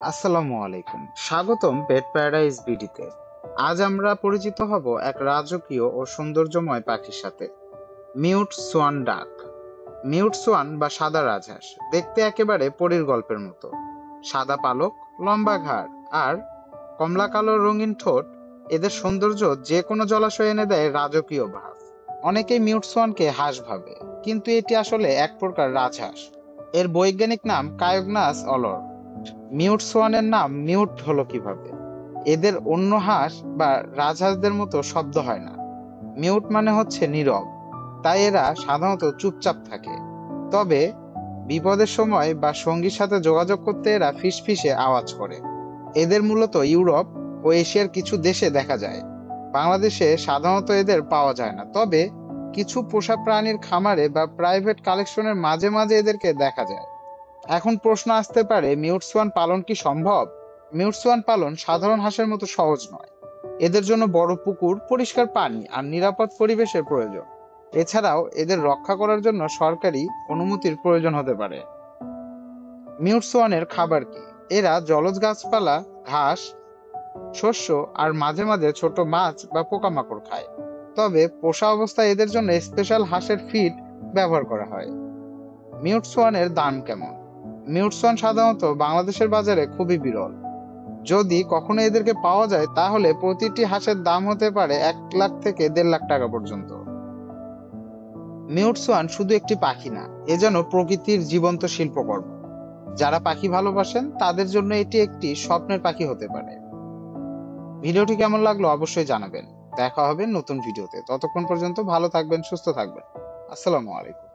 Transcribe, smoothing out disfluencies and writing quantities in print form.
আসসালামু আলাইকুম, স্বাগতম পেট প্যারাডাইস বিডিতে। আজ আমরা পরিচিত হব এক রাজকীয় ও সৌন্দর্যময় পাখির সাথে, মিউট সোয়ান ডাক। মিউট সোয়ান বা সাদা রাজহাঁস দেখতে একেবারে পরীর গল্পের মতো। সাদা পালক, লম্বা ঘাড় আর কমলা কালো রঙিন ঠোঁট, এদের সৌন্দর্য যে কোনো জলাশয়ে এনে দেয় রাজকীয় ভাব। অনেকেই মিউট সোয়ানকে হাঁস ভাবে, কিন্তু এটি আসলে এক প্রকার রাজহাঁস। এর বৈজ্ঞানিক নাম কায়োগনাস অলর। মিউট সোয়ানের নাম মিউট হলো কিভাবে? এদের অন্য হাঁস বা রাজহাঁসদের মতো শব্দ হয় না। মিউট মানে হচ্ছে নীরব, তাই এরা সাধারণত চুপচাপ থাকে। তবে বিপদের সময় বা সঙ্গীর সাথে যোগাযোগ করতে এরা ফিসফিসে আওয়াজ করে। এদের মূলত ইউরোপ ও এশিয়ার কিছু দেশে দেখা যায়। বাংলাদেশে সাধারণত এদের পাওয়া যায় না, তবে কিছু পোষা প্রাণীর খামারে বা প্রাইভেট কালেকশনের মাঝে মাঝে এদেরকে দেখা যায়। এখন প্রশ্ন আসতে পারে, মিউট সোয়ান পালন কি সম্ভব? মিউট সোয়ান পালন সাধারণ হাঁসের মতো সহজ নয়। এদের জন্য বড় পুকুর, পরিষ্কার পানি আর নিরাপদ পরিবেশের প্রয়োজন। এছাড়াও এদের রক্ষা করার জন্য সরকারি অনুমতির প্রয়োজন হতে পারে। মিউট সোয়ানের খাবার কি? এরা জলজ গাছপালা, ঘাস, শস্য আর মাঝে মাঝে ছোট মাছ বা পোকামাকড় খায়। তবে পোষা অবস্থায় এদের জন্য স্পেশাল হাঁসের ফিড ব্যবহার করা হয়। মিউট সোয়ানের দাম কেমন? মিউট সোয়ান সাধারণত বাংলাদেশের বাজারে খুবই বিরল। যদি কখনো এদেরকে পাওয়া যায়, তাহলে প্রতিটি হাঁসের দাম হতে পারে 1 লাখ থেকে 1.5 লাখ টাকা পর্যন্ত। মিউট সোয়ান শুধু একটি পাখি না, এ যেন প্রকৃতির জীবন্ত শিল্পকর্ম। যারা পাখি ভালোবাসেন তাদের জন্য এটি একটি স্বপ্নের পাখি হতে পারে। ভিডিওটি কেমন লাগলো অবশ্যই জানাবেন। দেখা হবে নতুন ভিডিওতে। ততক্ষণ পর্যন্ত ভালো থাকবেন, সুস্থ থাকবেন। আসসালামু আলাইকুম।